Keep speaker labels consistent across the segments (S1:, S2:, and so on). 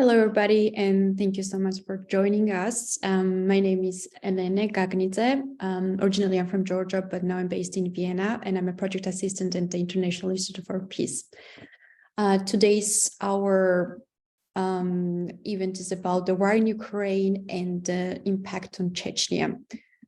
S1: Hello, everybody, and thank you so much for joining us. My name is ELENE GAGNIDZE. Originally, I'm from Georgia, but now I'm based in Vienna, and I'm a project assistant at the International Institute for Peace. Our event is about the war in Ukraine and the impact on Chechnya.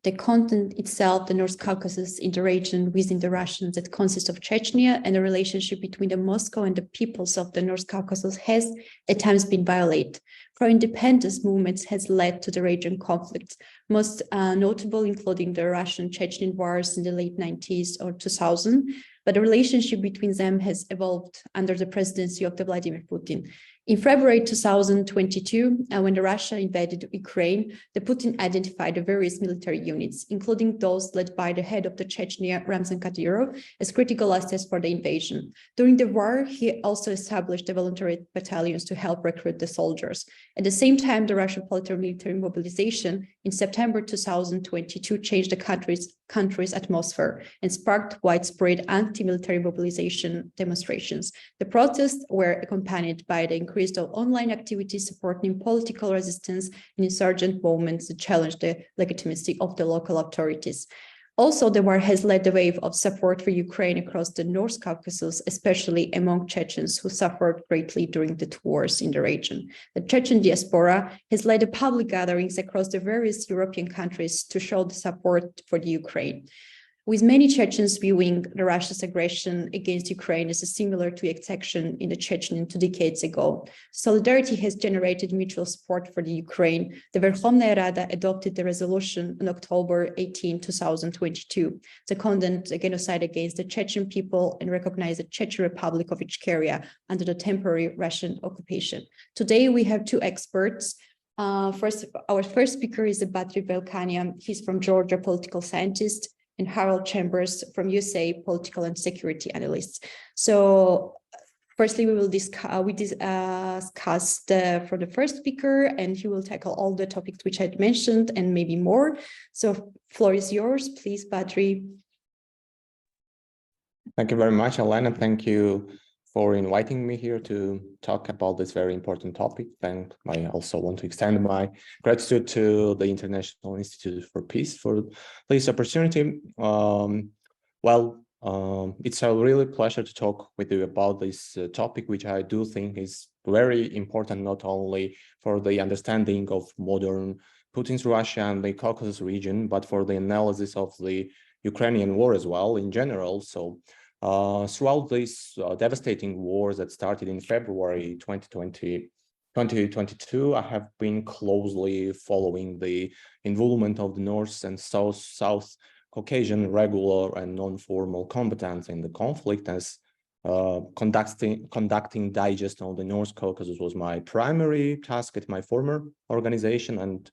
S1: The content itself, the North Caucasus in the region within the Russians that consists of Chechnya, and the relationship between the Moscow and the peoples of the North Caucasus has at times been violated. Pro-independence movements has led to the region conflicts, most notable including the Russian-Chechen wars in the late 90s or 2000, but the relationship between them has evolved under the presidency of the Vladimir Putin. In February 2022, when Russia invaded Ukraine, the Putin identified the various military units, including those led by the head of the Chechnya Ramzan Kadyrov, as critical assets for the invasion. During the war, he also established the voluntary battalions to help recruit the soldiers. At the same time, the Russian military mobilization in September 2022 changed the country's atmosphere and sparked widespread anti-military mobilization demonstrations. The protests were accompanied by the increase of online activities supporting political resistance and insurgent movements that challenge the legitimacy of the local authorities. Also, the war has led the wave of support for Ukraine across the North Caucasus, especially among Chechens who suffered greatly during the two wars in the region. The Chechen diaspora has led the public gatherings across the various European countries to show the support for the Ukraine, with many Chechens viewing the Russia's aggression against Ukraine as similar to its action in the Chechnya 2 decades ago. Solidarity has generated mutual support for the Ukraine. The Verkhovная Rada adopted the resolution on October 18, 2022, to condemn the genocide against the Chechen people and recognize the Chechen Republic of Ichkeria under the temporary Russian occupation. Today, we have two experts. Our first speaker is BADRI BELKANIA. He's from Georgia, political scientist, and Harold Chambers from USA, political and security analysts. So firstly, we will discuss for the first speaker, and he will tackle all the topics which I had mentioned and maybe more. So floor is yours, please, Badri.
S2: Thank you very much, Elena. Thank you for inviting me here to talk about this very important topic. And I also want to extend my gratitude to the International Institute for Peace for this opportunity. It's a really pleasure to talk with you about this topic, which I do think is very important, not only for the understanding of modern Putin's Russia and the Caucasus region, but for the analysis of the Ukrainian war as well in general. So throughout these devastating wars that started in February 2022, I have been closely following the involvement of the North and South Caucasian regular and non-formal combatants in the conflict, as conducting digest on the North Caucasus was my primary task at my former organization. And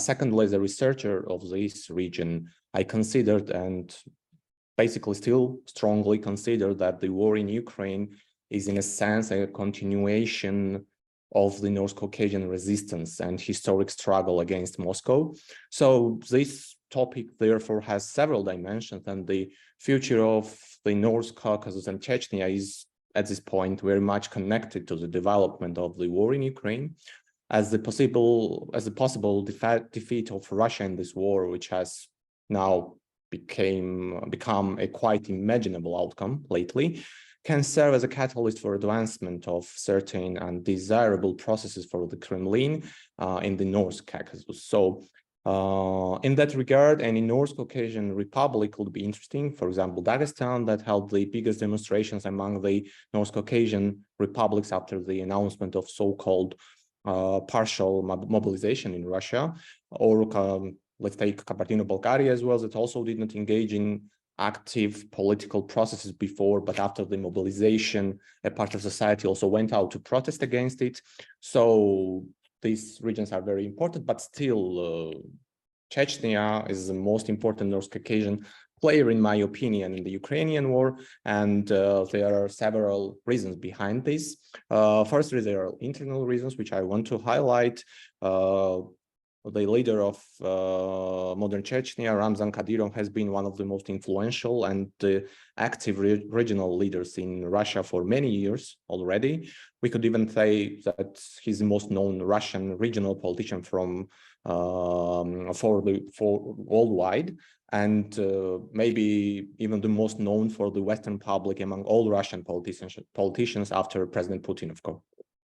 S2: secondly, as a researcher of this region, I considered and basically still strongly consider that the war in Ukraine is in a sense a continuation of the North Caucasian resistance and historic struggle against Moscow. So this topic therefore has several dimensions, and the future of the North Caucasus and Chechnya is at this point very much connected to the development of the war in Ukraine as the possible defeat of Russia in this war, which has now become a quite imaginable outcome lately, can serve as a catalyst for advancement of certain undesirable processes for the Kremlin in the North Caucasus. So in that regard, any North Caucasian republic would be interesting. For example, Dagestan, that held the biggest demonstrations among the North Caucasian republics after the announcement of so-called partial mobilization in Russia, or let's take Kabardino-Balkaria as well, that also did not engage in active political processes before, but after the mobilization, a part of society also went out to protest against it. So these regions are very important, but still Chechnya is the most important North Caucasian player, in my opinion, in the Ukrainian war. And there are several reasons behind this. Firstly, there are internal reasons, which I want to highlight. the leader of modern Chechnya, Ramzan Kadyrov, has been one of the most influential and active regional leaders in Russia for many years already. We could even say that he's the most known Russian regional politician from for worldwide, and maybe even the most known for the Western public among all Russian politicians after President Putin,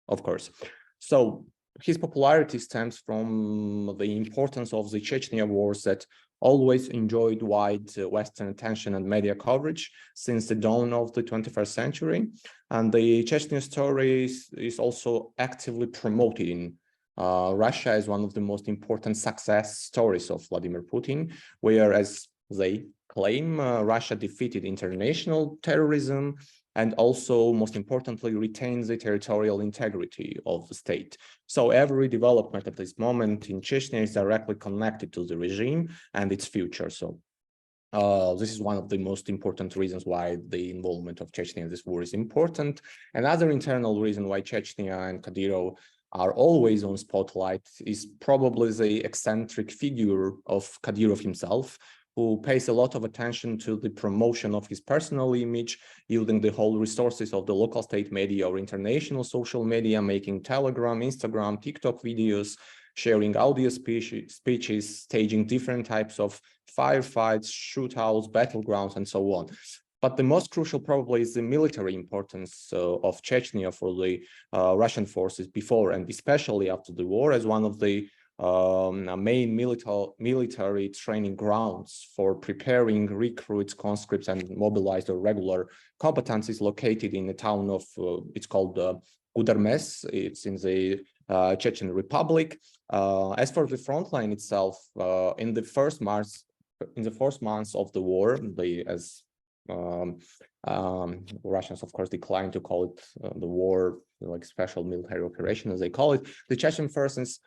S2: of course. So his popularity stems from the importance of the Chechnya wars that always enjoyed wide Western attention and media coverage since the dawn of the 21st century. And the Chechnya story is also actively promoted in Russia as one of the most important success stories of Vladimir Putin, where, as they claim, Russia defeated international terrorism and also, most importantly, retains the territorial integrity of the state. So every development at this moment in Chechnya is directly connected to the regime and its future. So this is one of the most important reasons why the involvement of Chechnya in this war is important. Another internal reason why Chechnya and Kadyrov are always on spotlight is probably the eccentric figure of Kadyrov himself, who pays a lot of attention to the promotion of his personal image, using the whole resources of the local state media or international social media, making Telegram, Instagram, TikTok videos, sharing audio speeches, staging different types of firefights, shootouts, battlegrounds, and so on. But the most crucial probably is the military importance of Chechnya for the Russian forces before and especially after the war, as one of the main military training grounds for preparing recruits, conscripts, and mobilized or regular combatants located in the town of, it's called Gudermes. It's in the Chechen Republic. As for the front line itself, in the first months of the war, Russians, of course, declined to call it the war, like special military operation, as they call it. The Chechen forces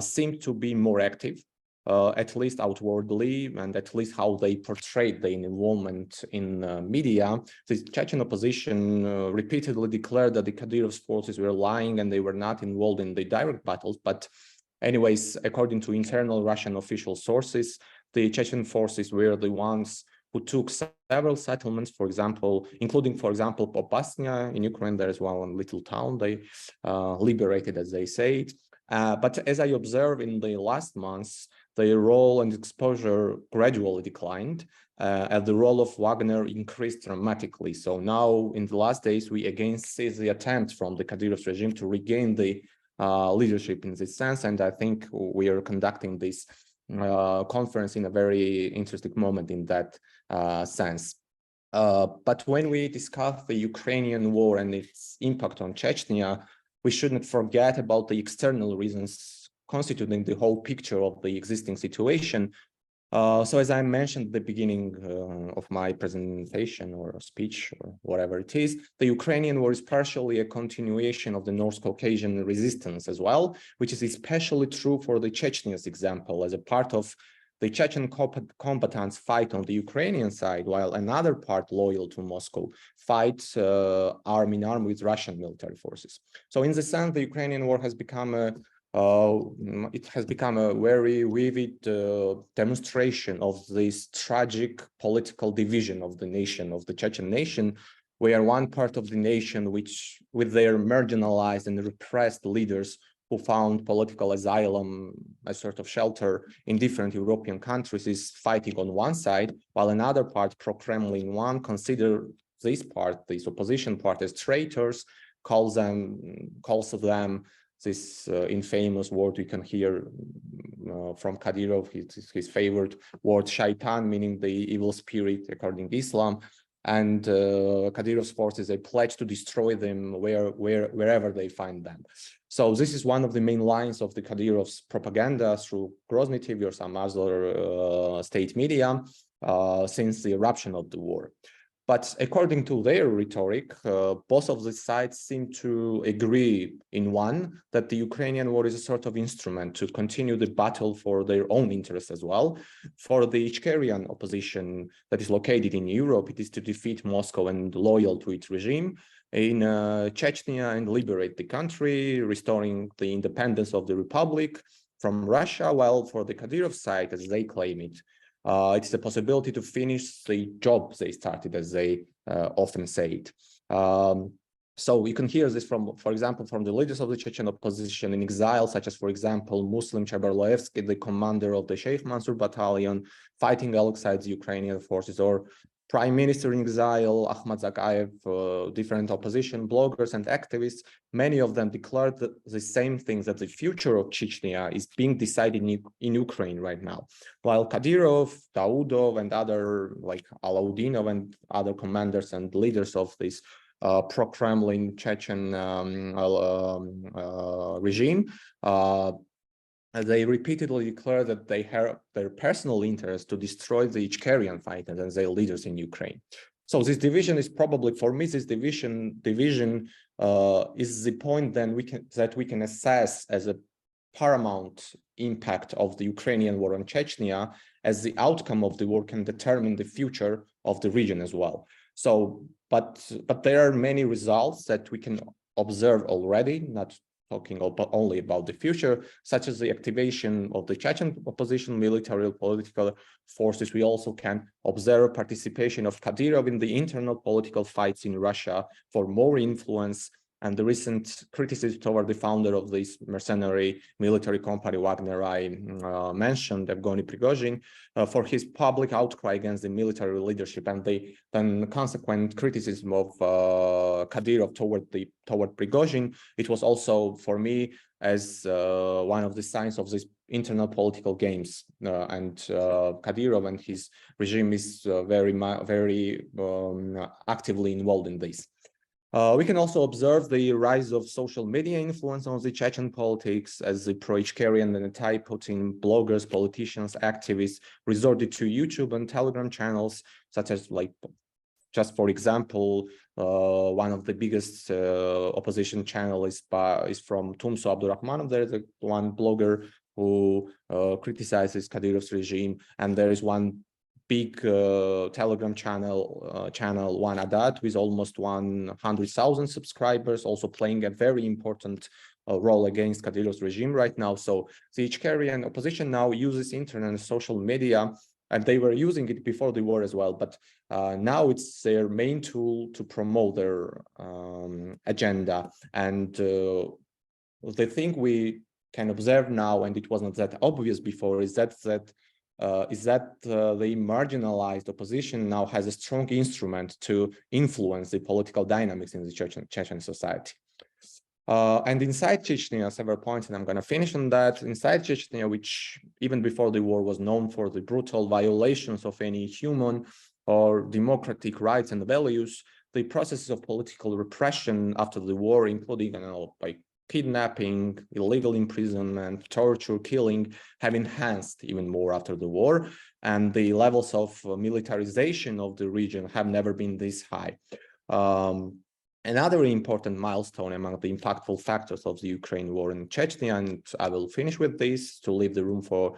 S2: seem to be more active, at least outwardly, and at least how they portrayed their involvement in media. The Chechen opposition repeatedly declared that the Kadyrov's forces were lying and they were not involved in the direct battles. But anyways, according to internal Russian official sources, the Chechen forces were the ones who took several settlements, for example, including, for example, Popasnya in Ukraine. There is one little town they liberated, as they say it. But as I observed in the last months, their role and exposure gradually declined, as the role of Wagner increased dramatically. So now, in the last days, we again see the attempt from the Kadyrov regime to regain the leadership in this sense, and I think we are conducting this conference in a very interesting moment in that sense. But when we discuss the Ukrainian war and its impact on Chechnya, we shouldn't forget about the external reasons constituting the whole picture of the existing situation. So as I mentioned at the beginning of my presentation or speech or whatever it is, the Ukrainian war is partially a continuation of the North Caucasian resistance as well, which is especially true for the Chechnyas example, as a part of the Chechen combatants fight on the Ukrainian side, while another part loyal to Moscow fights arm in arm with Russian military forces. So in the sense, the Ukrainian war has become a very vivid demonstration of this tragic political division of the nation, of the Chechen nation, where one part of the nation, which with their marginalized and repressed leaders who found political asylum, a sort of shelter in different European countries, is fighting on one side, while another part, pro-Kremlin one, consider this opposition part, as traitors, calls them this infamous word we can hear from Kadyrov, his favorite word, shaitan, meaning the evil spirit according to Islam. And Kadyrov's forces, they pledge to destroy them wherever they find them. So this is one of the main lines of the Kadyrov's propaganda through Grozny TV or some other state media since the eruption of the war. But according to their rhetoric, both of the sides seem to agree in one, that the Ukrainian war is a sort of instrument to continue the battle for their own interests as well. For the Ichkerian opposition that is located in Europe, it is to defeat Moscow and loyal to its regime in Chechnya and liberate the country, restoring the independence of the republic, from Russia, while for the Kadyrov side, as they claim it, it's the possibility to finish the job they started, as they often say it. So you can hear this from, for example, from the leaders of the Chechen opposition in exile, such as, for example, Muslim Chabarlaevsky, the commander of the Sheikh Mansour battalion, fighting alongside the Ukrainian forces, or Prime Minister in exile, Ahmad Zakayev, different opposition bloggers and activists. Many of them declared the same things, that the future of Chechnya is being decided in Ukraine right now. While Kadyrov, Daudov, and other, like Alaudinov and other commanders and leaders of this pro-Kremlin Chechen regime, they repeatedly declare that they have their personal interest to destroy the Ichkerian fighters and their leaders in Ukraine. So this division is probably, for me, this division is the point then that we can assess as a paramount impact of the Ukrainian war on Chechnya, as the outcome of the war can determine the future of the region as well. So, but there are many results that we can observe already, not talking only about the future, such as the activation of the Chechen opposition military political forces. We also can observe participation of Kadyrov in the internal political fights in Russia for more influence, and the recent criticism toward the founder of this mercenary military company Wagner I mentioned, Evgeny Prigozhin, for his public outcry against the military leadership, and the then consequent criticism of Kadyrov toward Prigozhin. It was also, for me, as one of the signs of this internal political games, and Kadyrov and his regime is very actively involved in this. We can also observe the rise of social media influence on the Chechen politics, as the pro-Ichkerian and anti-Putin bloggers, politicians, activists resorted to YouTube and Telegram channels, such as, like, just for example, one of the biggest opposition channel is from Tumso Abdurrahmanov. There is one blogger who criticizes Kadyrov's regime, and there is one big Telegram channel, One Adat, with almost 100,000 subscribers, also playing a very important role against Kadyrov's regime right now. So the Ichkerian opposition now uses internet and social media, and they were using it before the war as well, but now it's their main tool to promote their agenda. And the thing we can observe now, and it was not that obvious before, is that the marginalized opposition now has a strong instrument to influence the political dynamics in the Chechen society. And inside Chechnya, several points, and I'm going to finish on that. Inside Chechnya, which even before the war was known for the brutal violations of any human or democratic rights and values, the processes of political repression after the war, including, like kidnapping, illegal imprisonment, torture, killing, have enhanced even more after the war, and the levels of militarization of the region have never been this high. Another important milestone among the impactful factors of the Ukraine war in Chechnya, and I will finish with this to leave the room for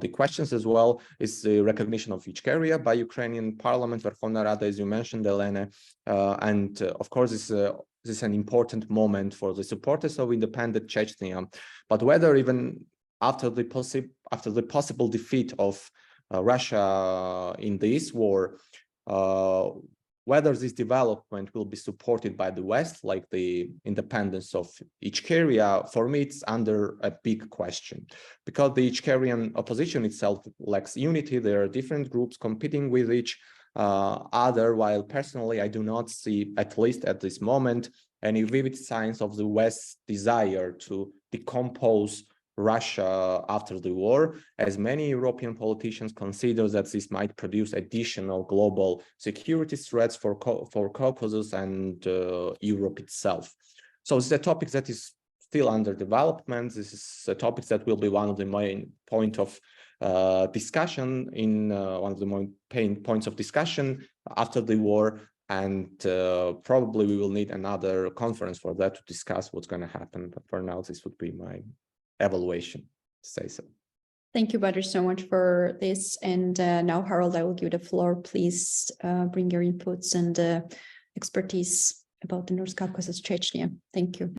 S2: the questions as well, is the recognition of Ichkeria by Ukrainian Parliament, Verkhovna Rada, as you mentioned, Elene, and of course this is an important moment for the supporters of independent Chechnya. But whether even after the possible defeat of Russia in this war, whether this development will be supported by the West, like the independence of Ichkeria, for me, it's under a big question, because the Ichkerian opposition itself lacks unity. There are different groups competing with each other, while personally, I do not see, at least at this moment, any vivid signs of the West's desire to decompose Russia after the war, as many European politicians consider that this might produce additional global security threats for Caucasus and Europe itself. So it's a topic that is still under development. This is a topic that will be one of the main point of discussion in one of the main points of discussion after the war, and probably we will need another conference for that to discuss what's going to happen. But for now, this would be my evaluation, to say so.
S1: Thank you, Badr, so much for this. And now, Harold, I will give the floor. Please bring your inputs and expertise about the North Caucasus, Chechnya. Thank you.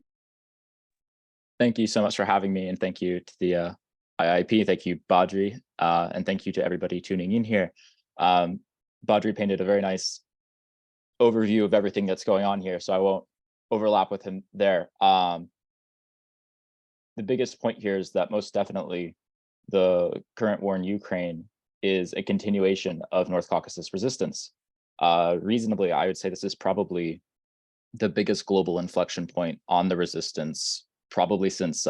S3: Thank you so much for having me, and thank you to the IIP, thank you, BADRI, and thank you to everybody tuning in here. BADRI painted a very nice overview of everything that's going on here, so I won't overlap with him there. The biggest point here is that most definitely the current war in Ukraine is a continuation of North Caucasus resistance. Reasonably, I would say this is probably the biggest global inflection point on the resistance, probably since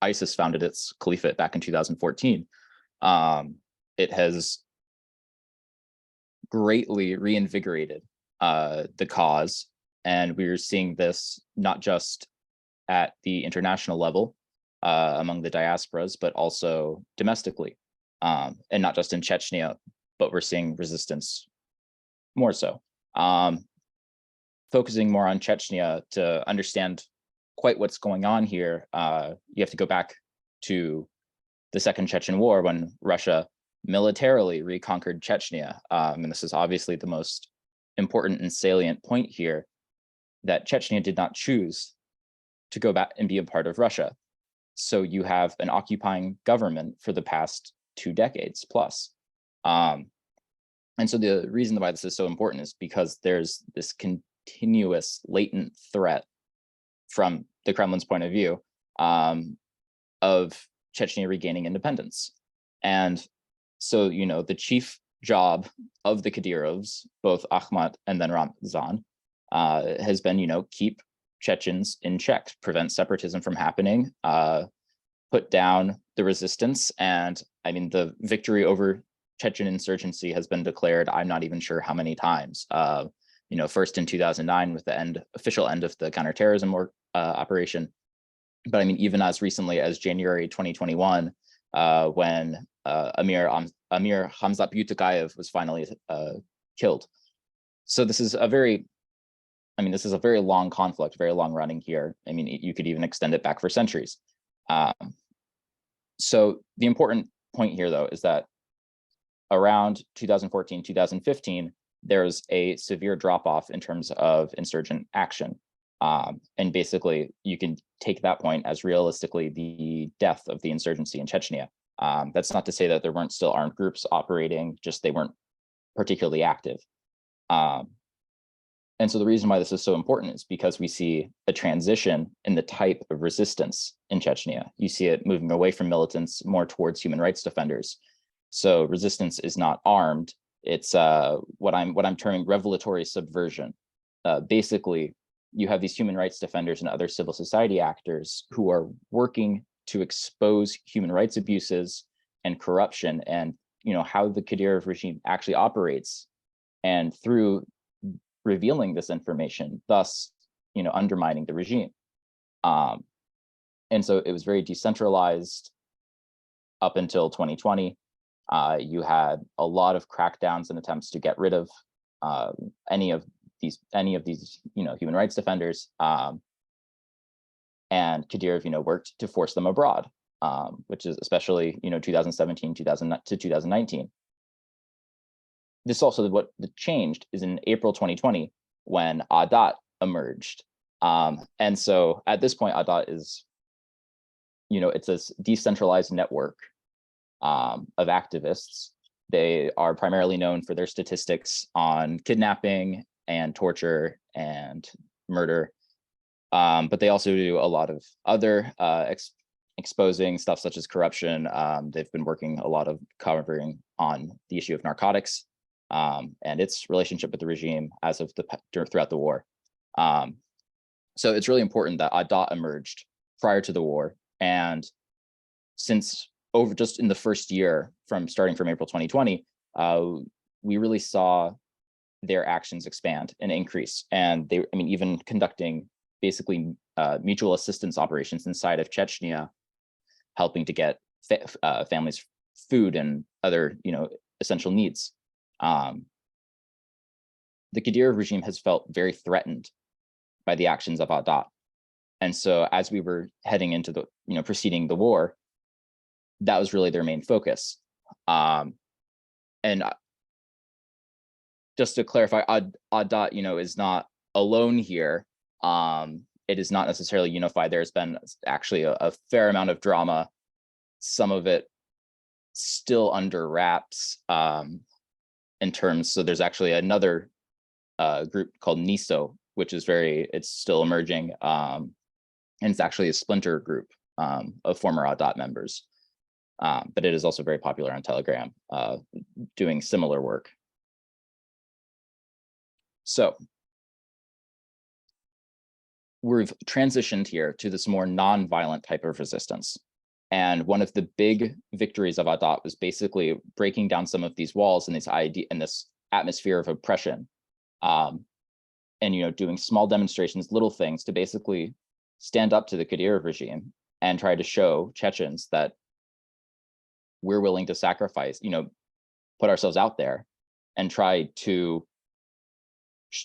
S3: ISIS founded its caliphate back in 2014. It has greatly reinvigorated the cause, and we're seeing this not just at the international level among the diasporas, but also domestically, and not just in Chechnya, but we're seeing resistance more so. Focusing more on Chechnya to understand quite what's going on here, you have to go back to the Second Chechen War when Russia militarily reconquered Chechnya. And this is obviously the most important and salient point here, that Chechnya did not choose to go back and be a part of Russia. So you have an occupying government for the past 2 decades plus. And so the reason why this is so important is because there's this continuous latent threat from the Kremlin's point of view of Chechnya regaining independence. And so, you know, the chief job of the Kadyrovs, both Akhmat and then Ramzan, has been, you know, keep Chechens in check, prevent separatism from happening, put down the resistance. And I mean, the victory over Chechen insurgency has been declared, I'm not even sure how many times. You know, first in 2009 with the official end of the counterterrorism operation. But I mean, even as recently as January 2021, when Amir Hamzat Butakayev was finally killed. So this is a very, this is a very long conflict, very long running here. I mean, you could even extend it back for centuries. So the important point here, though, is that around 2014, 2015, there's a severe drop-off in terms of insurgent action. And basically, you can take that point as realistically the death of the insurgency in Chechnya. That's not to say that there weren't still armed groups operating, just they weren't particularly active. And so the reason why this is so important is because we see a transition in the type of resistance in Chechnya. You see it moving away from militants more towards human rights defenders. So resistance is not armed. It's what I'm terming revelatory subversion. Basically, you have these human rights defenders and other civil society actors who are working to expose human rights abuses and corruption, and how the Kadyrov regime actually operates, and through revealing this information, thus undermining the regime. And so it was very decentralized up until 2020. You had a lot of crackdowns and attempts to get rid of any of these human rights defenders, and Kadyrov worked to force them abroad, which is especially 2017 to 2019. This also, what changed is in April 2020 when Adat emerged, and so at this point Adat is it's a decentralized network of activists. They are primarily known for their statistics on kidnapping and torture and murder, but they also do a lot of other exposing stuff such as corruption. They've been working a lot of covering on the issue of narcotics and its relationship with the regime as of throughout the war. So it's really important that Adat emerged prior to the war, and since just in the first year starting from April 2020, we really saw their actions expand and increase. And they, even conducting basically mutual assistance operations inside of Chechnya, helping to get families food and other, essential needs. The Kadyrov regime has felt very threatened by the actions of Adat. And so as we were heading into the, preceding the war, that was really their main focus. And just to clarify, Adat, is not alone here. It is not necessarily unified. There's been actually a fair amount of drama some of it still under wraps in terms, so there's actually another group called NISO, which is it's still emerging, and it's actually a splinter group of former Adat members, but it is also very popular on Telegram, doing similar work. So we've transitioned here to this more non-violent type of resistance. And one of the big victories of Adat was basically breaking down some of these walls and this atmosphere of oppression, and doing small demonstrations, little things to basically stand up to the Kadyrov regime and try to show Chechens that we're willing to sacrifice, put ourselves out there and try to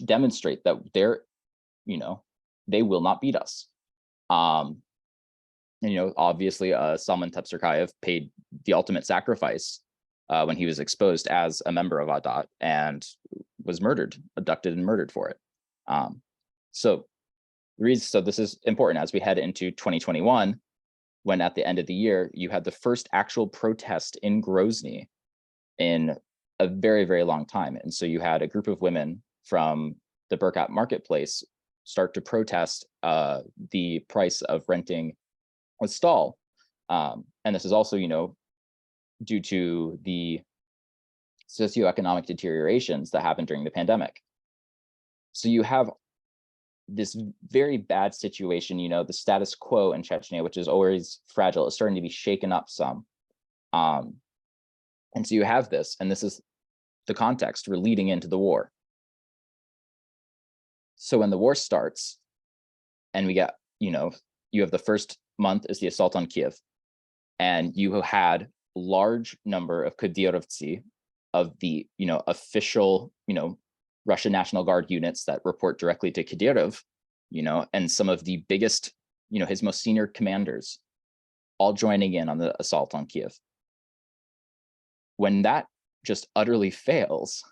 S3: demonstrate that they will not beat us. Obviously, Salman Tepserkayev paid the ultimate sacrifice when he was exposed as a member of Adat and was abducted and murdered for it. So this is important as we head into 2021, when at the end of the year, you had the first actual protest in Grozny in a very, very long time. And so you had a group of women from the Berkat marketplace start to protest the price of renting a stall. And this is also, due to the socioeconomic deteriorations that happened during the pandemic. So you have this very bad situation, the status quo in Chechnya, which is always fragile, is starting to be shaken up some. And so you have this, and this is the context we're leading into the war. So when the war starts, and we get, you have the first month is the assault on Kiev, and you had large number of Kadyrovtsi, of the, official, Russian National Guard units that report directly to Kadyrov, and some of the biggest, his most senior commanders, all joining in on the assault on Kiev. When that just utterly fails,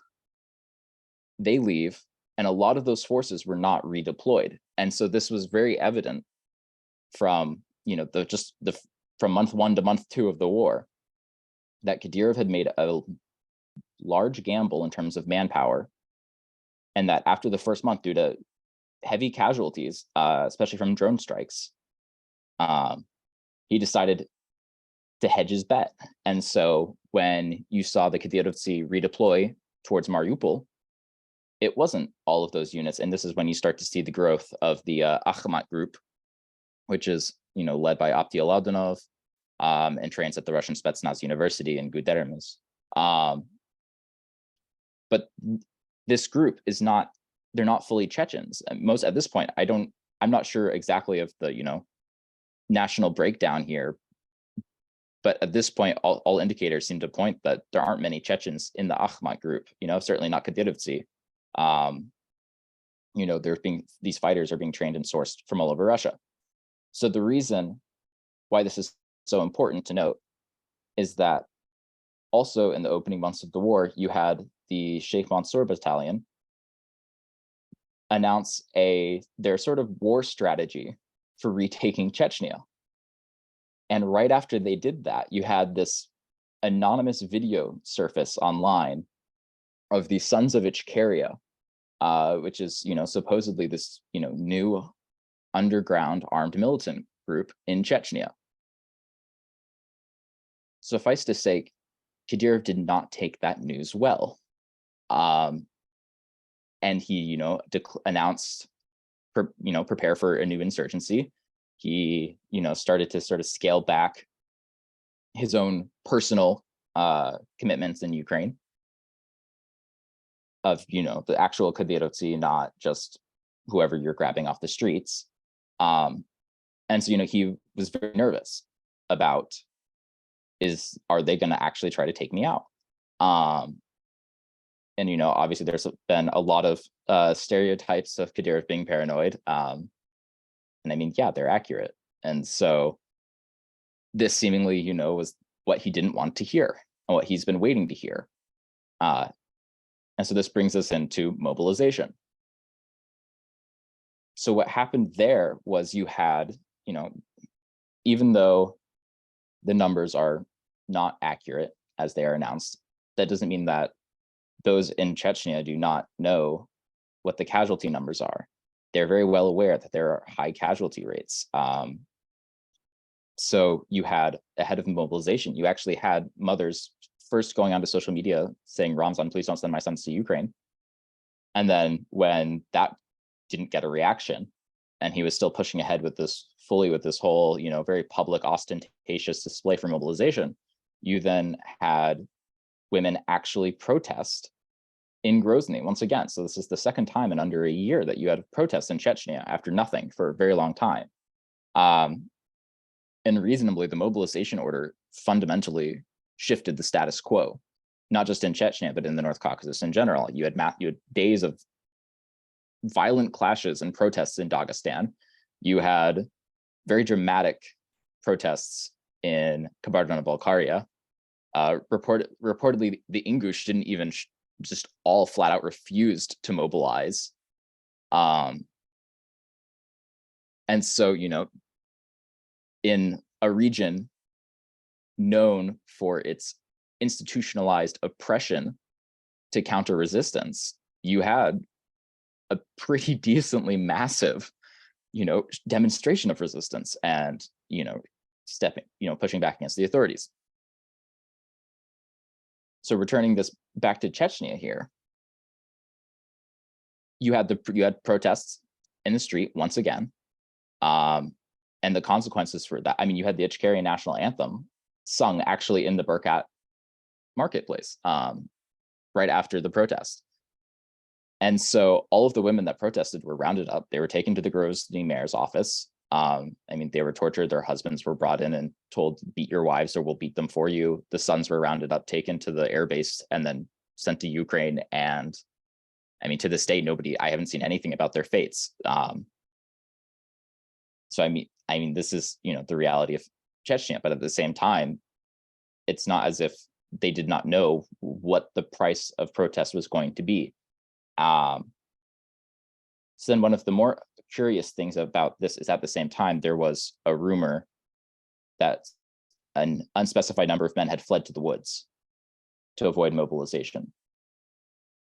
S3: they leave, and a lot of those forces were not redeployed. And so this was very evident from, from month 1 to month 2 of the war, that Kadyrov had made a large gamble in terms of manpower, and that after the first month, due to heavy casualties, especially from drone strikes, he decided to hedge his bet. And so when you saw the Kadyrovtsi redeploy towards Mariupol, it wasn't all of those units. And this is when you start to see the growth of the Akhmat group, which is led by Apti Aladonov, and trains at the Russian Spetsnaz University in Gudermes. But this group is not, they're not fully Chechens. And at this point, I'm not sure exactly of the, national breakdown here. But at this point, all indicators seem to point that there aren't many Chechens in the Akhmat group, certainly not Kadyrovtsi. These fighters are being trained and sourced from all over Russia. So the reason why this is so important to note is that also in the opening months of the war, you had the Sheikh Mansour battalion announce their sort of war strategy for retaking Chechnya. And right after they did that, you had this anonymous video surface online of the Sons of Ichkeria, which is, supposedly this, new underground armed militant group in Chechnya. Suffice to say, Kadyrov did not take that news well. And he, announced, prepare for a new insurgency. He, started to sort of scale back his own personal commitments in Ukraine of, the actual Kadyrovtsi, not just whoever you're grabbing off the streets. And so, he was very nervous about, are they going to actually try to take me out? And, obviously there's been a lot of stereotypes of Kadyrov being paranoid. And I mean, yeah, they're accurate. And so this seemingly, was what he didn't want to hear and what he's been waiting to hear. And so this brings us into mobilization. So what happened there was you had, even though the numbers are not accurate as they are announced, that doesn't mean that those in Chechnya do not know what the casualty numbers are. They're very well aware that there are high casualty rates. So you had, ahead of mobilization, you actually had mothers first going onto social media saying, Ramzan, please don't send my sons to Ukraine. And then when that didn't get a reaction, and he was still pushing ahead with this whole, very public, ostentatious display for mobilization, you then had women actually protest in Grozny once again. So this is the second time in under a year that you had protests in Chechnya after nothing for a very long time. And reasonably, the mobilization order fundamentally shifted the status quo, not just in Chechnya, but in the North Caucasus in general. You had days of violent clashes and protests in Dagestan. You had very dramatic protests in Kabardino-Balkaria. Reportedly, the Ingush didn't even just all flat out refused to mobilize. And so, in a region known for its institutionalized oppression to counter resistance, you had a pretty decently massive, demonstration of resistance and, pushing back against the authorities. So returning this back to Chechnya here, you had protests in the street once again, and the consequences for that. I mean, you had the Ichkerian national anthem sung actually in the Berkat marketplace right after the protest. And so all of the women that protested were rounded up. They were taken to the Grozny mayor's office. They were tortured. Their husbands were brought in and told, beat your wives or we'll beat them for you. The sons were rounded up, taken to the airbase, and then sent to Ukraine. And to this day, I haven't seen anything about their fates. So this is, the reality of Chechnya, but at the same time, it's not as if they did not know what the price of protest was going to be. So then one of the more curious things about this is, at the same time, there was a rumor that an unspecified number of men had fled to the woods to avoid mobilization.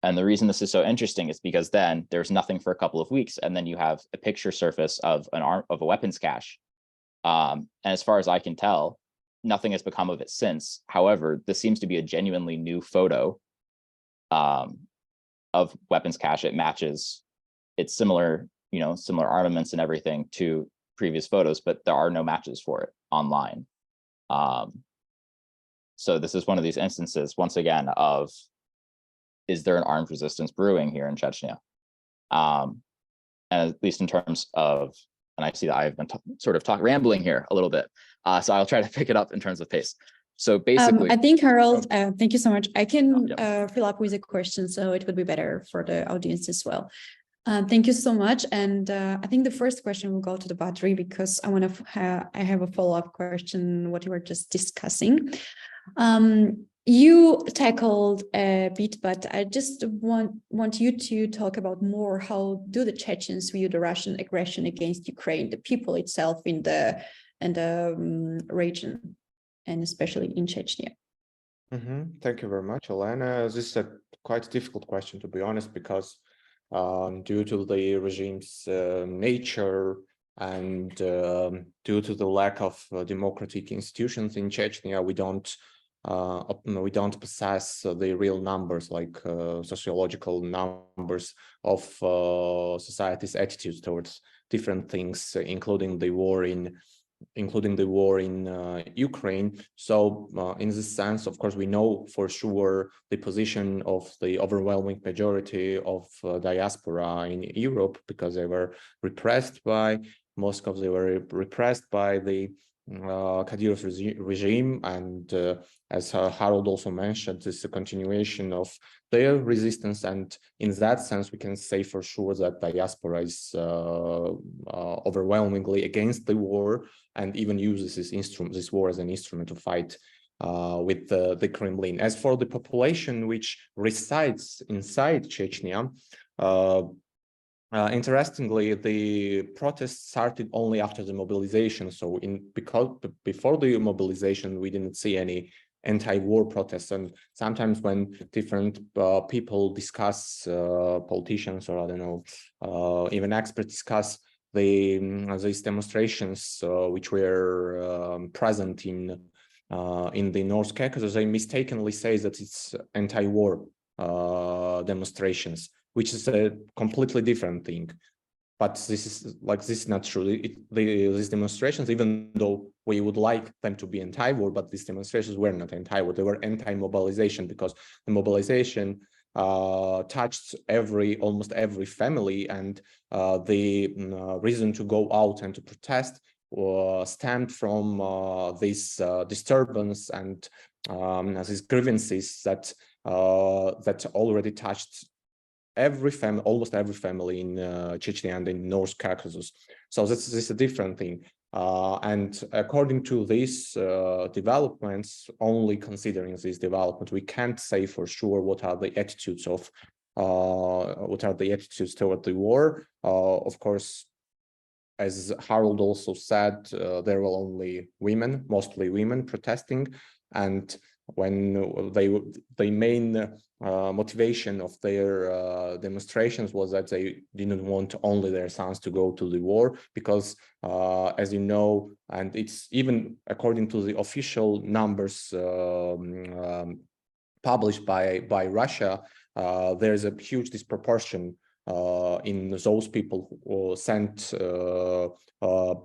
S3: And the reason this is so interesting is because then there's nothing for a couple of weeks, and then you have a picture surface of a weapons cache. And as far as I can tell, nothing has become of it since. However, this seems to be a genuinely new photo of weapons cache. It matches, it's similar, similar armaments and everything to previous photos, but there are no matches for it online. So this is one of these instances, once again, of, is there an armed resistance brewing here in Chechnya? And at least in terms of, and I see that I've been rambling here a little bit, so I'll try to pick it up in terms of pace. So basically,
S1: I think, Harold, thank you so much. I can fill up with a question, so it would be better for the audience as well. Thank you so much. And I think the first question will go to the BADRI, because I have a follow-up question, what you were just discussing. You tackled a bit, but I just want you to talk about more, how do the Chechens view the Russian aggression against Ukraine, the people itself in the region, and especially in Chechnya?
S2: Thank you very much, ELENE. This is a quite difficult question, to be honest, because due to the regime's nature and due to the lack of democratic institutions in Chechnya, we don't possess the real numbers, like sociological numbers of society's attitudes towards different things, including the war in Ukraine. So in this sense, of course, we know for sure the position of the overwhelming majority of diaspora in Europe, because they were repressed by Moscow, they were repressed by the Kadyrov regime, and as Harold also mentioned, this is a continuation of their resistance, and in that sense we can say for sure that diaspora is overwhelmingly against the war, and even uses this war as an instrument to fight with the Kremlin. As for the population which resides inside Chechnya, Interestingly, the protests started only after the mobilization. So because before the mobilization, we didn't see any anti-war protests. And sometimes when different people discuss, politicians or I don't know, even experts discuss these demonstrations which were present in the North Caucasus, they mistakenly say that it's anti-war demonstrations, which is a completely different thing. But this is not true. These demonstrations, even though we would like them to be anti-war, but these demonstrations were not anti-war. They were anti-mobilization, because the mobilization touched almost every family, and the reason to go out and to protest stemmed from this disturbance and these grievances that already touched almost every family in Chechnya and in North Caucasus. So this is a different thing. And according to these developments, only considering these developments, we can't say for sure what are the attitudes toward the war. Of course, as Harold also said, there were mostly women protesting, and when the main motivation of their demonstrations was that they didn't want only their sons to go to the war, because as you know, and it's even according to the official numbers published by Russia, there's a huge disproportion in those people who were sent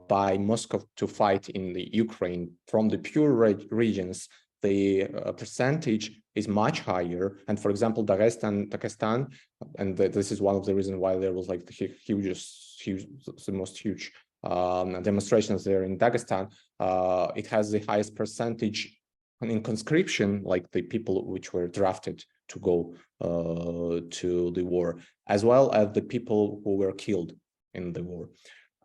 S2: by Moscow to fight in the Ukraine from the pure regions. The percentage is much higher. And for example, Dagestan, and this is one of the reasons why there was like the most huge demonstrations there in Dagestan. It has the highest percentage in conscription, like the people which were drafted to go to the war, as well as the people who were killed in the war.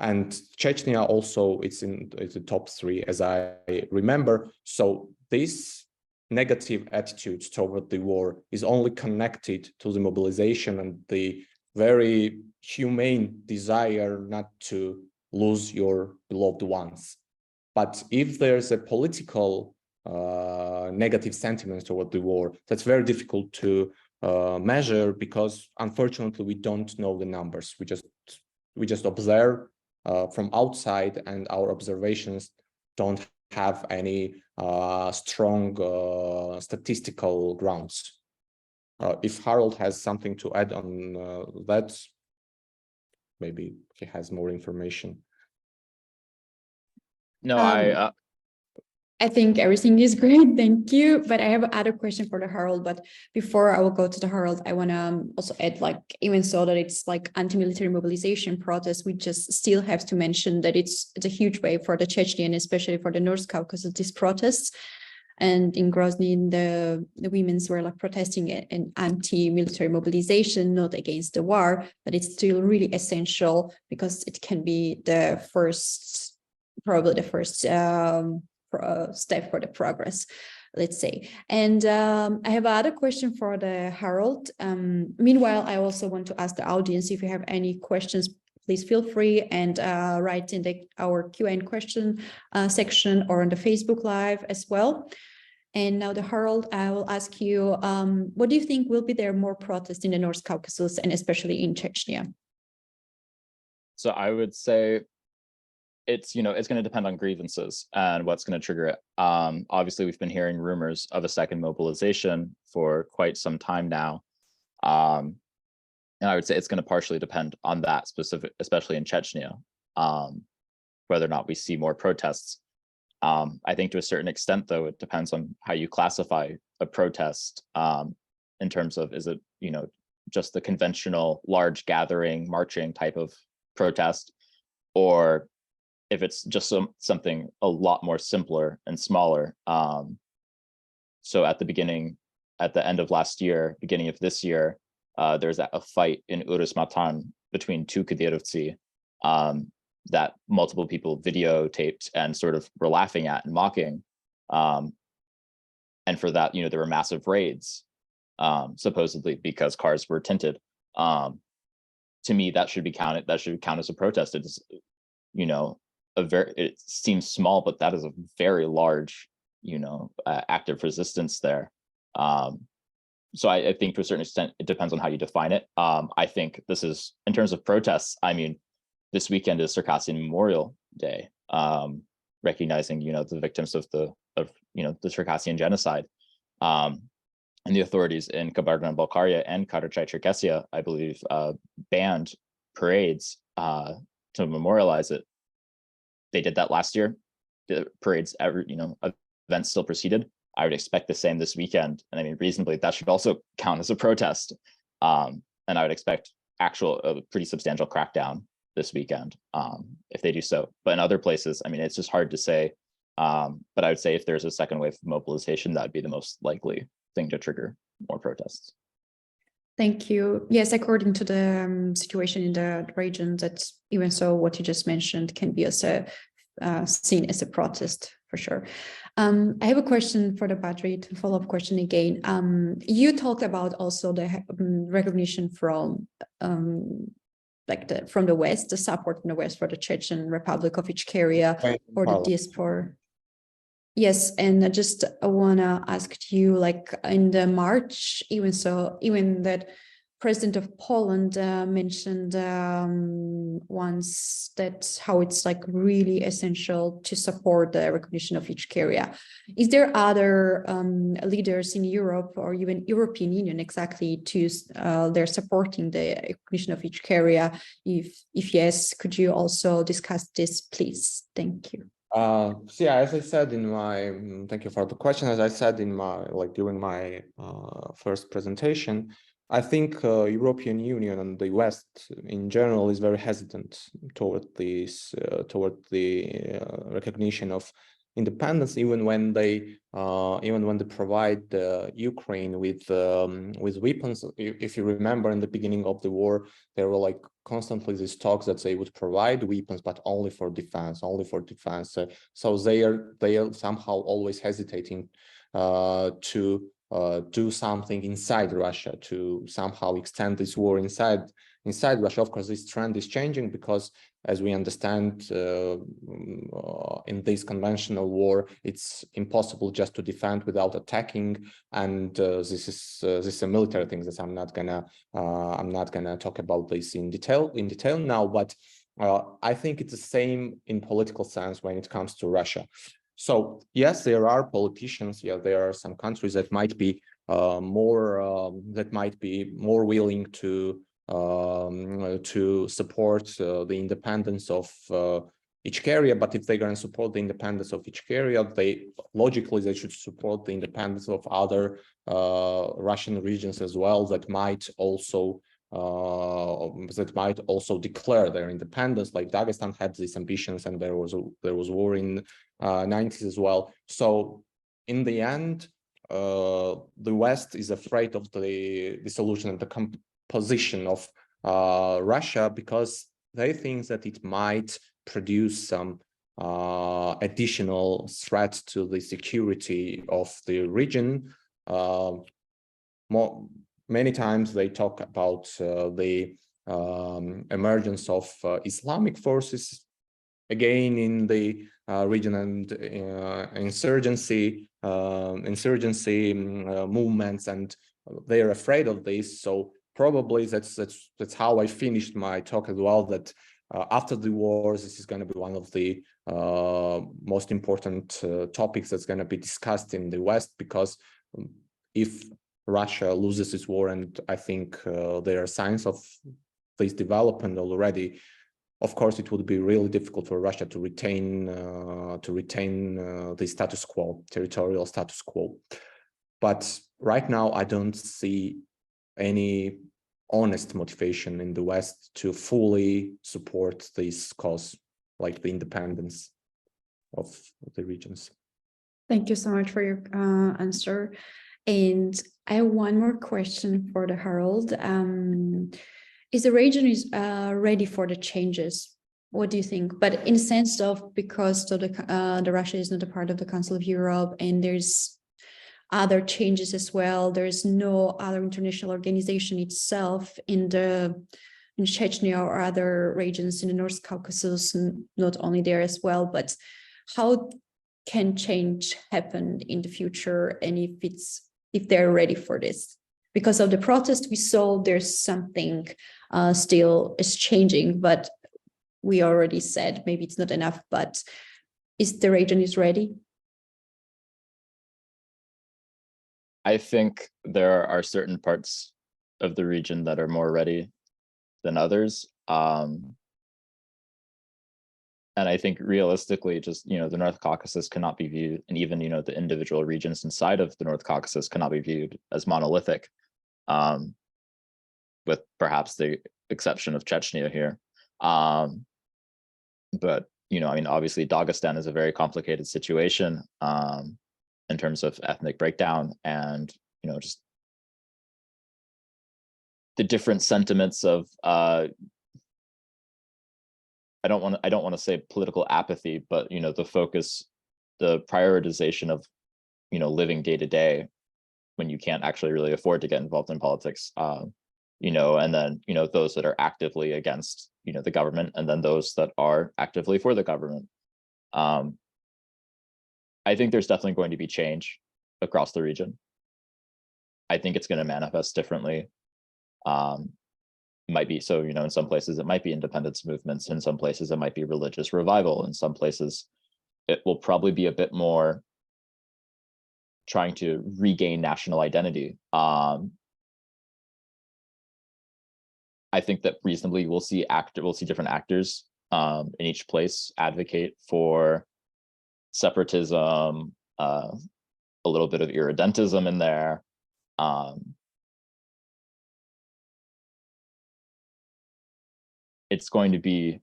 S2: And Chechnya also, it's in the top 3, as I remember. So this negative attitude toward the war is only connected to the mobilization and the very humane desire not to lose your beloved ones. But if there's a political negative sentiment toward the war, that's very difficult to measure, because unfortunately we don't know the numbers. We just observe from outside, and our observations don't have any strong statistical grounds. If Harold has something to add on that, maybe he has more information.
S3: No,
S1: I think everything is great, thank you. But I have another question for the Harold. But before I will go to the Harold, I want to also add, like, even so that it's like anti-military mobilization protest, we just still have to mention that it's a huge way for the Chechnya, and especially for the North Caucasus, these protests. And in Grozny, the women's were like protesting an anti-military mobilization, not against the war, but it's still really essential, because it can be the first, probably the first step for the progress, let's say. And I have another question for the Harold. Meanwhile, I also want to ask the audience, if you have any questions, please feel free and write in our Q&A question section, or on the Facebook Live as well. And now, the Harold, I will ask you, what do you think will be there more protests in the North Caucasus, and especially in Chechnya?
S3: So I would say it's going to depend on grievances and what's going to trigger it. Obviously, we've been hearing rumors of a second mobilization for quite some time now. And I would say it's going to partially depend on that specific, especially in Chechnya, whether or not we see more protests. I think to a certain extent, though, it depends on how you classify a protest in terms of, is it, just the conventional large gathering, marching type of protest, or if it's just something a lot more simpler and smaller. So at the end of last year, beginning of this year, there's a fight in Urus-Matan between 2 Kadyrovtsi that multiple people videotaped and sort of were laughing at and mocking. And for that, there were massive raids, supposedly because cars were tinted. to me, that should be counted. That should count as a protest. It's, you know, it seems small, but that is a very large, you know, act of resistance there. So I think to a certain extent, it depends on how you define it. I think this is, in terms of protests, I mean, this weekend is Circassian Memorial Day, recognizing, you know, the victims of you know, the Circassian genocide. And the authorities in Kabardino-Balkaria and Karachay-Cherkessia, I believe, banned parades to memorialize it. They did that last year. The parades, you know, events still proceeded. I would expect the same this weekend. And I mean, reasonably, that should also count as a protest. And I would expect a pretty substantial crackdown this weekend if they do so. But in other places, I mean, it's just hard to say. But I would say if there's a second wave of mobilization, that'd be the most likely thing to trigger more protests.
S1: Thank you. Yes, according to the situation in the region, that even so, what you just mentioned can be also seen as a protest for sure. I have a question for the BADRI, to follow-up question again. You talked about also the recognition from from the West, the support from the West for the Chechen Republic of Ichkeria or the diaspora. Yes, and I just want to ask you, like in the March, even that President of Poland mentioned once that how it's like really essential to support the recognition of Ichkeria. Is there other leaders in Europe or even European Union exactly to they're supporting the recognition of Ichkeria? If yes, could you also discuss this, please? Thank you.
S2: So yeah, as I said in my, thank you for the question. As I said in my, during my first presentation, I think European Union and the West in general is very hesitant toward this, toward the recognition of independence, even when they provide Ukraine with weapons. If you remember, in the beginning of the war, there were like constantly these talks that they would provide weapons, but only for defense, so they are somehow always hesitating to do something inside Russia, to somehow extend this war inside Russia. Of course, this trend is changing because, as we understand, in this conventional war, it's impossible just to defend without attacking, and this is a military thing that I'm not gonna talk about this in detail now. But I think it's the same in political sense when it comes to Russia. So yes, there are politicians. Yeah, there are some countries that might be more willing to support the independence of Ichkeria. But if they're going to support the independence of Ichkeria, they should support the independence of other Russian regions as well that might also declare their independence. Like Dagestan had these ambitions, and there was war in 90s as well. So in the end, the West is afraid of the dissolution and the composition of Russia, because they think that it might produce some additional threat to the security of the region. Many times they talk about the emergence of Islamic forces again in the region, and insurgency movements, and they are afraid of this. So probably that's how I finished my talk as well, that after the wars, this is going to be one of the most important topics that's going to be discussed in the West, because if Russia loses this war, and I think there are signs of this development already, of course, it would be really difficult for Russia to retain the status quo, territorial status quo. But right now, I don't see any honest motivation in the West to fully support this cause, like the independence of the regions.
S1: Thank you so much for your answer. And I have one more question for the Harold. Is the region ready for the changes? What do you think? But in the sense of, because the Russia is not a part of the Council of Europe, and there's other changes as well. There's no other international organization itself in the in Chechnya or other regions in the North Caucasus, and not only there as well, but how can change happen in the future, and if they're ready for this? Because of the protest we saw, there's something still is changing, but we already said maybe it's not enough, but is the region is ready?
S3: I think there are certain parts of the region that are more ready than others. And I think realistically, just, the North Caucasus cannot be viewed, and even, the individual regions inside of the North Caucasus cannot be viewed as monolithic, with perhaps the exception of Chechnya here. But, obviously Dagestan is a very complicated situation in terms of ethnic breakdown, and, just the different sentiments of, I don't want to say political apathy, but, the focus, the prioritization of, living day to day when you can't actually really afford to get involved in politics, and then, those that are actively against, the government, and then those that are actively for the government. I think there's definitely going to be change across the region. I think it's going to manifest differently. Might be so, in some places it might be independence movements, in some places it might be religious revival, in some places it will probably be a bit more trying to regain national identity. I think that reasonably we'll see different actors in each place advocate for separatism, a little bit of irredentism in there. It's going to be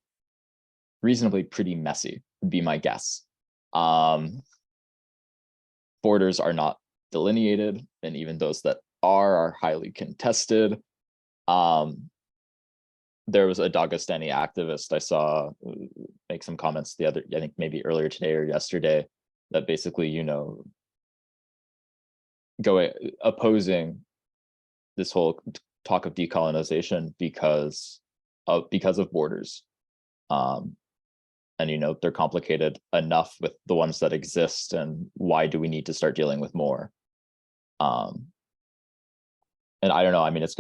S3: reasonably pretty messy, would be my guess. Borders are not delineated, and even those that are highly contested. There was a Dagestani activist I saw make some comments I think maybe earlier today or yesterday, that basically, opposing this whole talk of decolonization because of borders. And, they're complicated enough with the ones that exist, and why do we need to start dealing with more? And I don't know, it's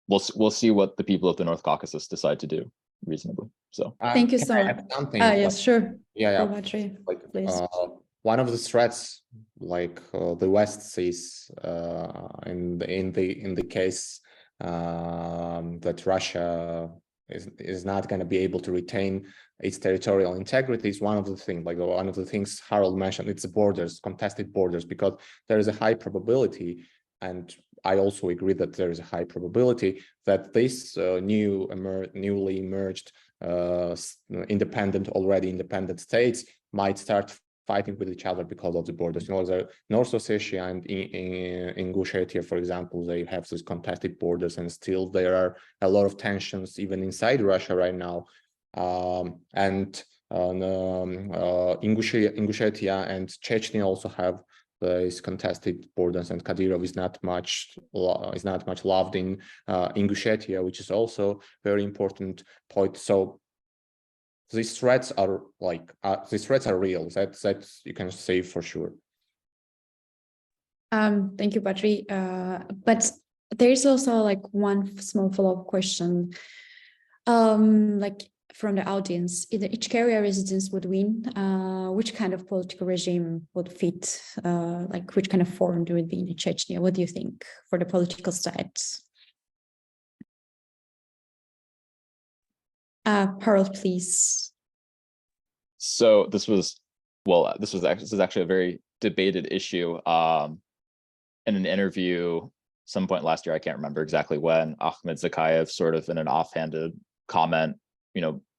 S3: we'll see what the people of the North Caucasus decide to do reasonably. So
S1: thank you so much. Yes, sure.
S2: Yeah.
S1: Please.
S2: One of the threats, the West sees in the case that Russia is not going to be able to retain its territorial integrity, is one of the things Harold mentioned. It's the borders, contested borders, because there is a high probability, and I also agree that there is a high probability that this newly emerged independent states might start fighting with each other because of the borders. The North Ossetia and Ingushetia, for example, they have these contested borders, and still there are a lot of tensions even inside Russia right now. Ingushetia and Chechnya also have these contested borders, and Kadyrov is not much loved in Ingushetia, which is also very important point. So these threats are real. That you can say for sure.
S1: Thank you, BADRI. But there is also one small follow-up question. From the audience, if the Ichkeria residents would win, which kind of political regime would fit? Which kind of form do it be in Chechnya? What do you think for the political side? Harold, please.
S3: So this is actually a very debated issue. In an interview some point last year, I can't remember exactly when, Ahmed Zakayev sort of in an offhanded comment,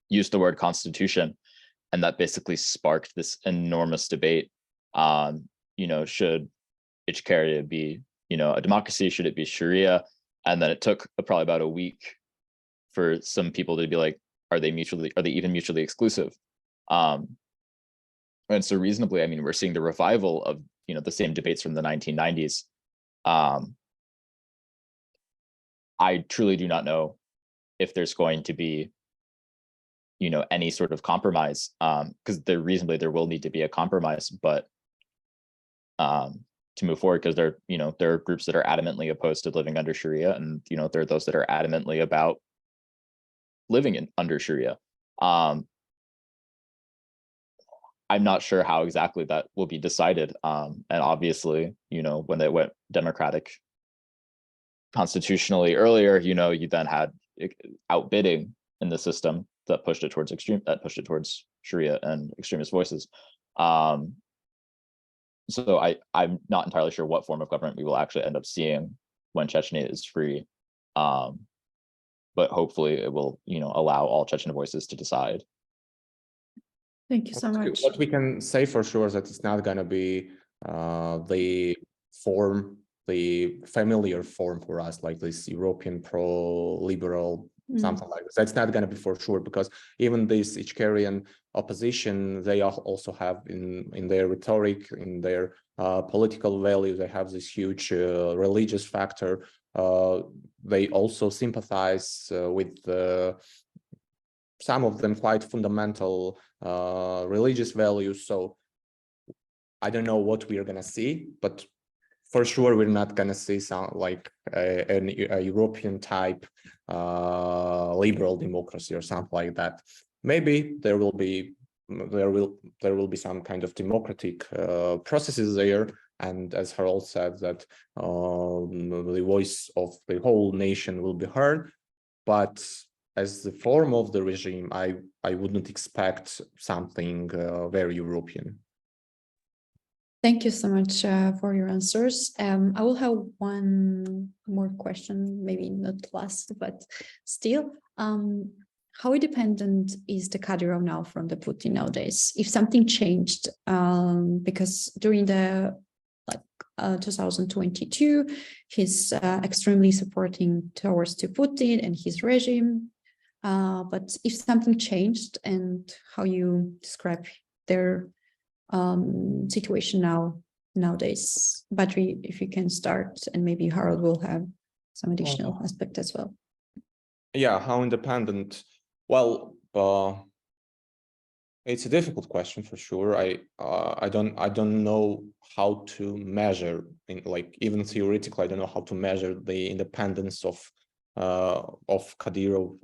S3: used the word constitution, and that basically sparked this enormous debate on, should Ichkeria be, a democracy? Should it be Sharia? And then it took probably about a week for some people to be like, are they even mutually exclusive? And so reasonably, we're seeing the revival of, the same debates from the 1990s. I truly do not know if there's going to be, you know, any sort of compromise, because there will need to be a compromise, but to move forward, because there are groups that are adamantly opposed to living under Sharia, and there are those that are adamantly about living under Sharia. I'm not sure how exactly that will be decided. And obviously, when they went democratic constitutionally earlier, you then had outbidding in the system that pushed it towards Sharia and extremist voices. So I'm not entirely sure what form of government we will actually end up seeing when Chechnya is free. But hopefully it will, allow all Chechen voices to decide.
S1: Thank you so much.
S2: What we can say for sure is that it's not going to be the familiar form for us, like this European pro-liberal, something like this. That's not going to be for sure, because even this Ichkerian opposition, they also have in their rhetoric, in their political values, they have this huge religious factor. They also sympathize with some of them quite fundamental religious values. So I don't know what we are going to see, but for sure we're not going to see some like a European type liberal democracy or something like that. Maybe there will be some kind of democratic processes there, and as Harold said, that the voice of the whole nation will be heard. But as the form of the regime, I wouldn't expect something very European.
S1: Thank you so much for your answers. I will have one more question, maybe not last, but still. How independent is the Kadyrov now from the Putin nowadays? If something changed, because during the 2022, he's extremely supporting towards to Putin and his regime. But if something changed, and how you describe their situation nowadays? BADRI, if you can start, and maybe Harold will have some additional aspect as well.
S2: Yeah, how independent? Well, it's a difficult question for sure. I don't know how to measure, even theoretically, I don't know how to measure the independence of Kadyrov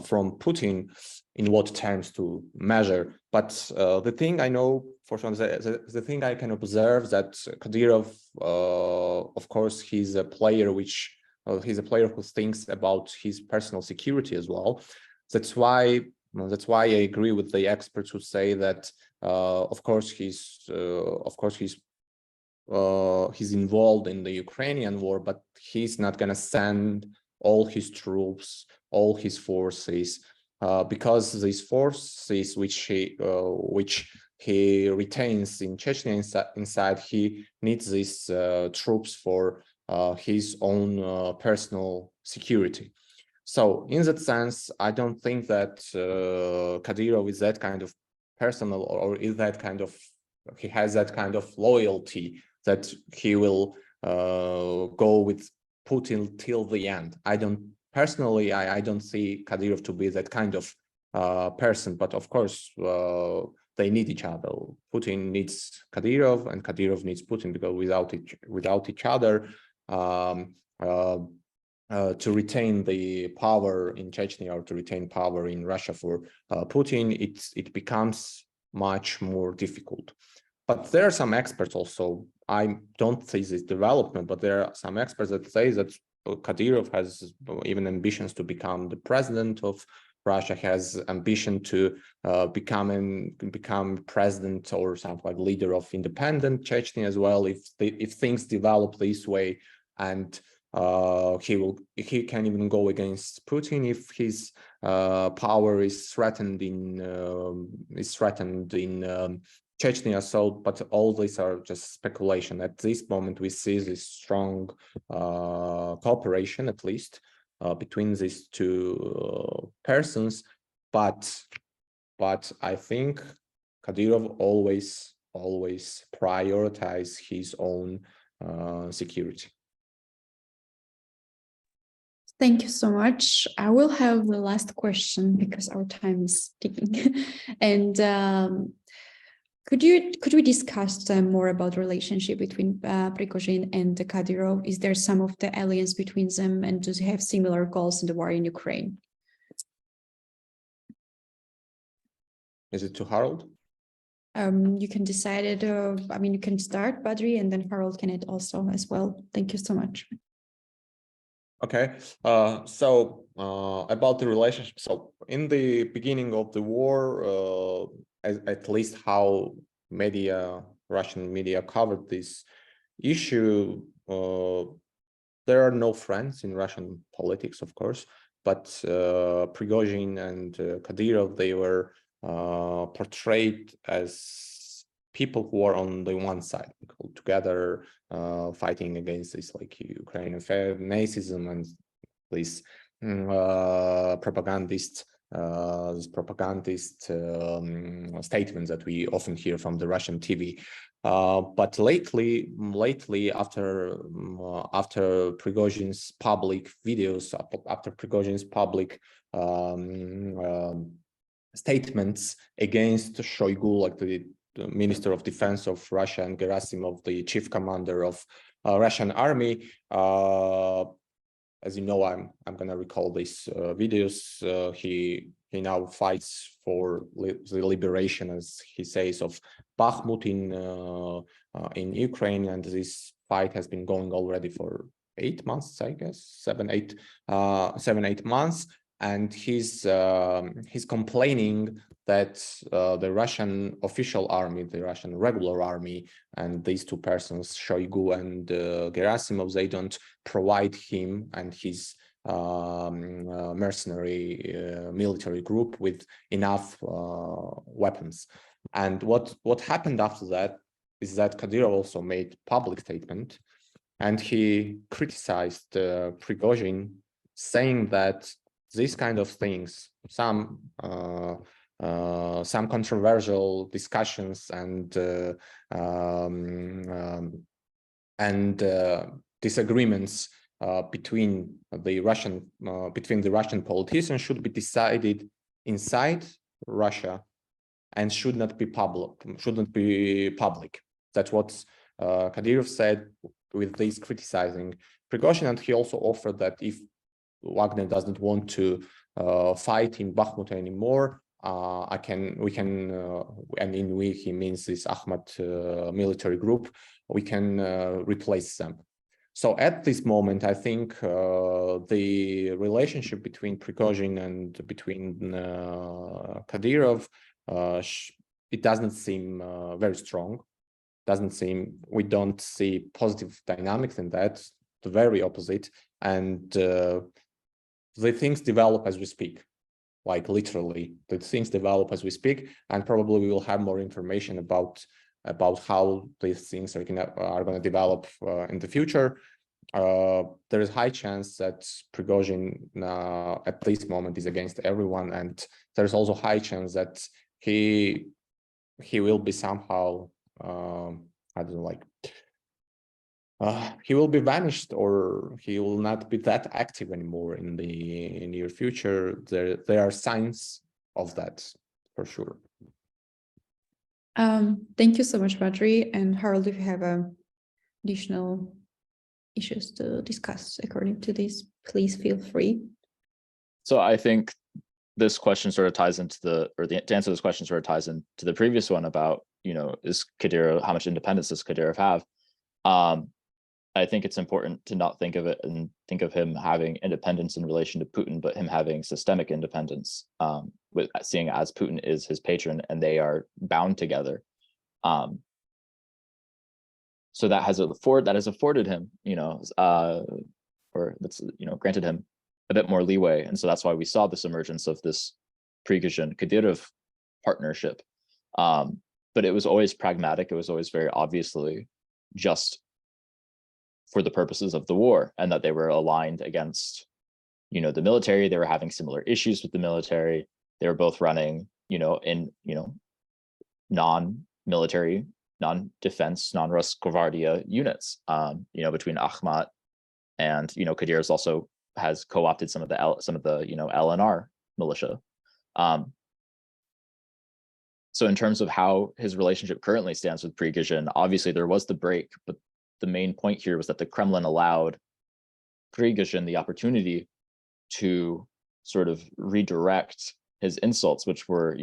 S2: from Putin, in what terms to measure. But the thing I know for sure, the thing I can observe, that Kadyrov, of course, he's a player who thinks about his personal security as well. That's why I agree with the experts who say that of course he's involved in the Ukrainian war, but he's not going to send all his troops, all his forces, because these forces which he retains in Chechnya inside, he needs these troops for his own personal security. So in that sense, I don't think that Kadyrov is that kind of personal, or is that kind of, he has that kind of loyalty that he will go with Putin till the end. I don't see Kadyrov to be that kind of person, but of course they need each other. Putin needs Kadyrov and Kadyrov needs Putin, because without each other, to retain the power in Chechnya, or to retain power in Russia for Putin, it becomes much more difficult. But there are some experts also, I don't see this development, but there are some experts that say that Kadyrov has even ambitions to become the president of Russia, has ambition to become president or something like leader of independent Chechnya as well, if things develop this way. And he can even go against Putin if his power is threatened in Chechnya. So, but all these are just speculation. At this moment, we see this strong cooperation, at least between these two persons. But I think Kadyrov always prioritize his own security.
S1: Thank you so much. I will have the last question because our time is ticking. And could we discuss more about the relationship between Prigozhin and Kadyrov? Is there some of the alliance between them, and do they have similar goals in the war in Ukraine?
S2: Is it to Harold?
S1: You can decide it. I mean, you can start, BADRI, and then Harold can add also as well. Thank you so much.
S2: Okay, so about the relationship. So in the beginning of the war, at least how Russian media covered this issue, there are no friends in Russian politics, of course, but Prigozhin and Kadyrov, they were portrayed as people who are on the one side, together fighting against this like Ukrainian Nazism and this propagandist statements that we often hear from the Russian TV. But lately, after Prigozhin's public videos, after Prigozhin's public statements against Shoigu, like the Minister of Defense of Russia, and Gerasimov, the chief commander of Russian army. As you know, I'm gonna recall these videos. He now fights for the liberation, as he says, of Bakhmut in Ukraine, and this fight has been going already for 8 months, I guess, 7-8 months. And he's complaining that the Russian official army, the Russian regular army, and these two persons, Shoigu and Gerasimov, they don't provide him and his mercenary military group with enough weapons. And what happened after that is that Kadyrov also made public statement, and he criticized Prigozhin, saying that these kind of things, some controversial discussions and disagreements between the Russian politicians should be decided inside Russia and should not be public. That's what Kadyrov said with this criticizing Prigozhin, and he also offered that if Wagner doesn't want to fight in Bakhmut anymore, we can, and in we he means this Akhmat military group, we can replace them. So at this moment, I think the relationship between Prigozhin and between Kadyrov, it doesn't seem very strong. We don't see positive dynamics in that. The very opposite, and the things develop as we speak. Like literally, the things develop as we speak, and probably we will have more information about how these things are going to develop in the future. There is high chance that Prigozhin at this moment is against everyone, and there's also high chance that he will be somehow I don't know, like he will be vanished, or he will not be that active anymore in the near future. There are signs of that for sure.
S1: Thank you so much, BADRI. And Harold, if you have additional issues to discuss according to this, please feel free.
S3: So I think this question sort of ties into to answer this question sort of ties into the previous one about, is Kadyrov, how much independence does Kadyrov have? I think it's important to not think of it and think of him having independence in relation to Putin, but him having systemic independence, with seeing as Putin is his patron and they are bound together. So that has afforded him, or that's granted him a bit more leeway, and so that's why we saw this emergence of this Prigozhin-Kadyrov partnership. But it was always pragmatic. It was always very obviously just for the purposes of the war, and that they were aligned against, the military. They were having similar issues with the military. They were both running, in, non-military, non-defense, non-Rosgvardia units, between Akhmat and, Kadyrov is also has co-opted some of the LNR militia. So in terms of how his relationship currently stands with Prigozhin, obviously there was the break, but the main point here was that the Kremlin allowed Prigozhin the opportunity to sort of redirect his insults, which were,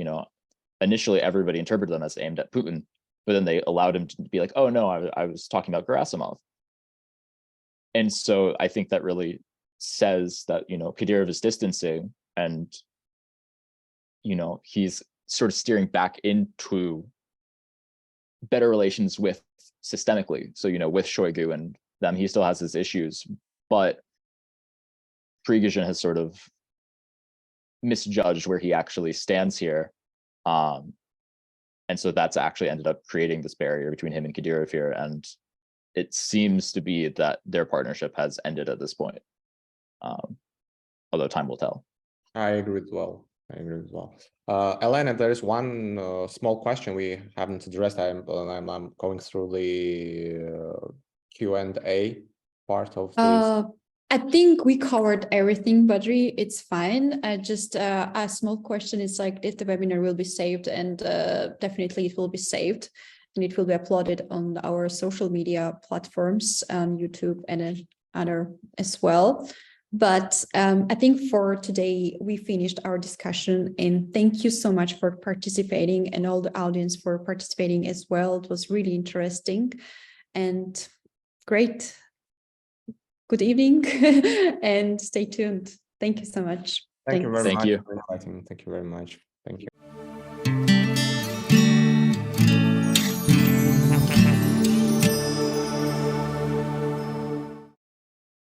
S3: initially everybody interpreted them as aimed at Putin, but then they allowed him to be like, oh no, I was talking about Gerasimov. And so I think that really says that, Kadyrov is distancing and, he's sort of steering back into better relations with systemically. So, with Shoigu and them, he still has his issues, but Prigozhin has sort of misjudged where he actually stands here. And so that's actually ended up creating this barrier between him and Kadyrov here. And it seems to be that their partnership has ended at this point. Although time will tell.
S2: I agree as well. ELENE, there is one small question we haven't addressed. I'm going through the Q&A part of this.
S1: I think we covered everything, BADRI. It's fine. Just a small question is like if the webinar will be saved, and definitely it will be saved, and it will be uploaded on our social media platforms, YouTube and other as well. But I think for today, we finished our discussion, and thank you so much for participating and all the audience for participating as well. It was really interesting and great. Good evening and stay tuned. Thank you so much.
S2: Thank you very much.
S3: Thank you.
S2: Thank you very much. Thank you.